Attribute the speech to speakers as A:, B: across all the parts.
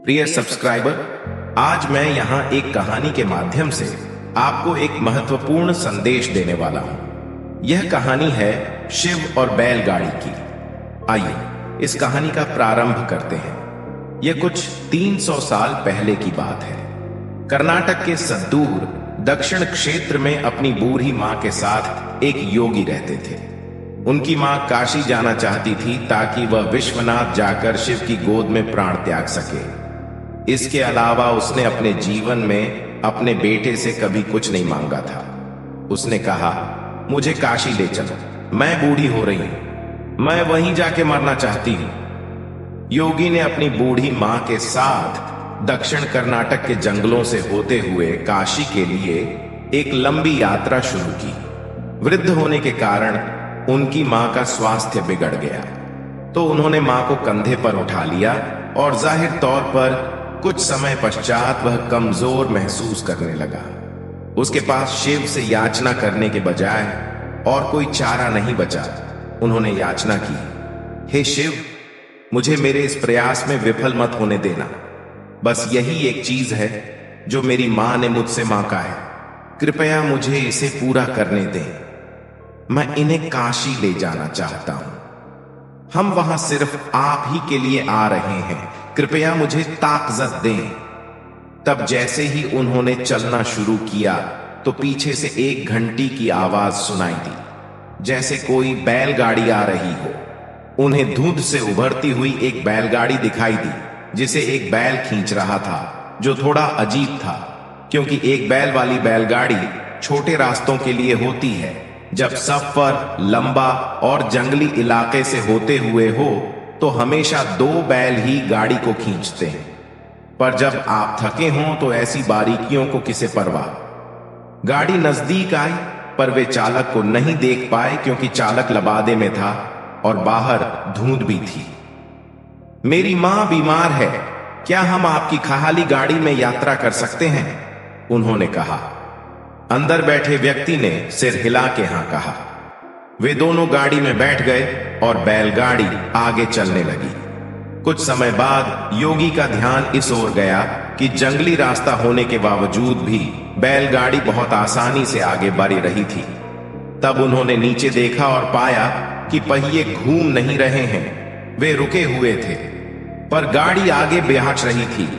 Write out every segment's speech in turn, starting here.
A: प्रिय सब्सक्राइबर, आज मैं यहाँ एक कहानी के माध्यम से आपको एक महत्वपूर्ण संदेश देने वाला हूँ। यह कहानी है शिव और बैलगाड़ी की। आइए इस कहानी का प्रारंभ करते हैं। यह कुछ 300 साल पहले की बात है। कर्नाटक के सद्दूर दक्षिण क्षेत्र में अपनी बूढ़ी माँ के साथ एक योगी रहते थे। उनकी माँ काशी जाना चाहती थी ताकि वह विश्वनाथ जाकर शिव की गोद में प्राण त्याग सके। इसके अलावा उसने अपने जीवन में अपने बेटे से कभी कुछ नहीं मांगा था। उसने कहा, मुझे काशी ले चलो, मैं बूढ़ी हो रही हूं, मैं वहीं जाके मरना चाहती हूं। योगी ने अपनी बूढ़ी मां के साथ दक्षिण कर्नाटक के जंगलों से होते हुए काशी के लिए एक लंबी यात्रा शुरू की। वृद्ध होने के कारण उनकी मां का स्वास्थ्य बिगड़ गया, तो उन्होंने मां को कंधे पर उठा लिया और जाहिर तौर पर कुछ समय पश्चात वह कमजोर महसूस करने लगा। उसके पास शिव से याचना करने के बजाय और कोई चारा नहीं बचा। उन्होंने याचना की, हे शिव, मुझे मेरे इस प्रयास में विफल मत होने देना। बस यही एक चीज है जो मेरी मां ने मुझसे मांगा है। कृपया मुझे इसे पूरा करने दें। मैं इन्हें काशी ले जाना चाहता हूं। हम वहां सिर्फ आप ही के लिए आ रहे हैं। कृपया मुझे ताकत दें। तब जैसे ही उन्होंने चलना शुरू किया तो पीछे से एक घंटी की आवाज सुनाई दी, जैसे कोई बैलगाड़ी आ रही हो। उन्हें धुंध से उभरती हुई एक बैलगाड़ी दिखाई दी जिसे एक बैल खींच रहा था, जो थोड़ा अजीब था क्योंकि एक बैल वाली बैलगाड़ी छोटे रास्तों के लिए होती है। जब सफर लंबा और जंगली इलाके से होते हुए हो तो हमेशा 2 बैल ही गाड़ी को खींचते हैं, पर जब आप थके हों तो ऐसी बारीकियों को किसे परवाह। गाड़ी नजदीक आई पर वे चालक को नहीं देख पाए क्योंकि चालक लबादे में था और बाहर धुंध भी थी। मेरी मां बीमार है, क्या हम आपकी खाली गाड़ी में यात्रा कर सकते हैं? उन्होंने कहा। अंदर बैठे व्यक्ति ने सिर हिला के हां कहा। वे दोनों गाड़ी में बैठ गए और बैलगाड़ी आगे चलने लगी। कुछ समय बाद योगी का ध्यान इस ओर गया कि जंगली रास्ता होने के बावजूद भी बैलगाड़ी बहुत आसानी से आगे बढ़ रही थी। तब उन्होंने नीचे देखा और पाया कि पहिए घूम नहीं रहे हैं, वे रुके हुए थे, पर गाड़ी आगे बेहाच रही थी।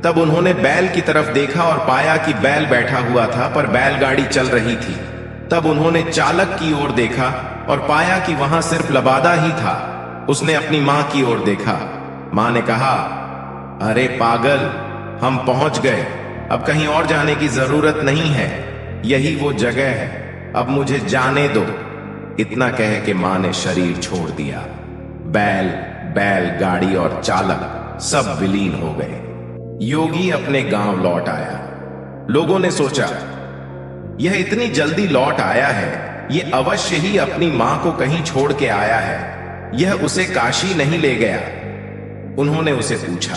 A: तब उन्होंने बैल की तरफ देखा और पाया कि बैल बैठा हुआ था पर बैलगाड़ी चल रही थी। तब उन्होंने चालक की ओर देखा और पाया कि वहां सिर्फ लबादा ही था। उसने अपनी मां की ओर देखा। मां ने कहा, अरे पागल, हम पहुंच गए, अब कहीं और जाने की जरूरत नहीं है, यही वो जगह है, अब मुझे जाने दो। इतना कह के मां ने शरीर छोड़ दिया। बैल गाड़ी और चालक सब विलीन हो गए। योगी अपने गांव लौट आया। लोगों ने सोचा, यह इतनी जल्दी लौट आया है, यह अवश्य ही अपनी मां को कहीं छोड़ के आया है, यह उसे काशी नहीं ले गया। उन्होंने उसे पूछा,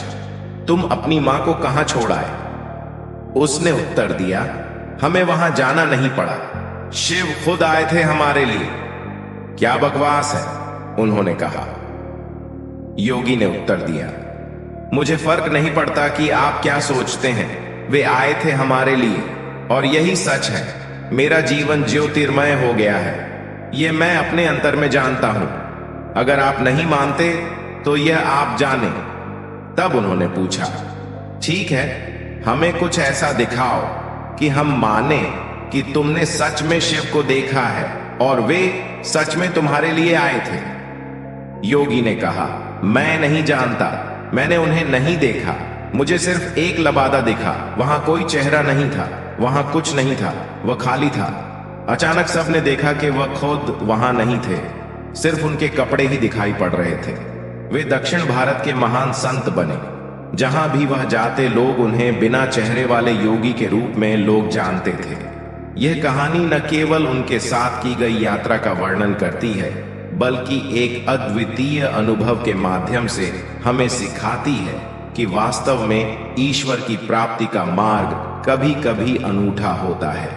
A: तुम अपनी मां को कहां छोड़ आए? उसने उत्तर दिया, हमें वहां जाना नहीं पड़ा, शिव खुद आए थे हमारे लिए। क्या बकवास है, उन्होंने कहा। योगी ने उत्तर दिया, मुझे फर्क नहीं पड़ता कि आप क्या सोचते हैं, वे आए थे हमारे लिए और यही सच है। मेरा जीवन ज्योतिर्मय हो गया है, यह मैं अपने अंतर में जानता हूं। अगर आप नहीं मानते तो यह आप जाने। तब उन्होंने पूछा, ठीक है, हमें कुछ ऐसा दिखाओ कि हम माने कि तुमने सच में शिव को देखा है और वे सच में तुम्हारे लिए आए थे। योगी ने कहा, मैं नहीं जानता, मैंने उन्हें नहीं देखा, मुझे सिर्फ एक लबादा दिखा, वहां कोई चेहरा नहीं था, वहां कुछ नहीं था, वह खाली था। अचानक सबने देखा कि वह खुद वहां नहीं थे, सिर्फ उनके कपड़े ही दिखाई पड़ रहे थे। वे दक्षिण भारत के महान संत बने। जहां भी वह जाते लोग उन्हें बिना चेहरे वाले योगी के रूप में लोग जानते थे। यह कहानी न केवल उनके साथ की गई यात्रा का वर्णन करती है, बल्कि एक अद्वितीय अनुभव के माध्यम से हमें सिखाती है कि वास्तव में ईश्वर की प्राप्ति का मार्ग कभी कभी अनूठा होता है।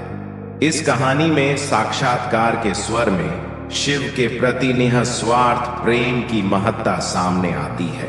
A: इस कहानी में साक्षात्कार के स्वर में शिव के प्रति निस्वार्थ प्रेम की महत्ता सामने आती है।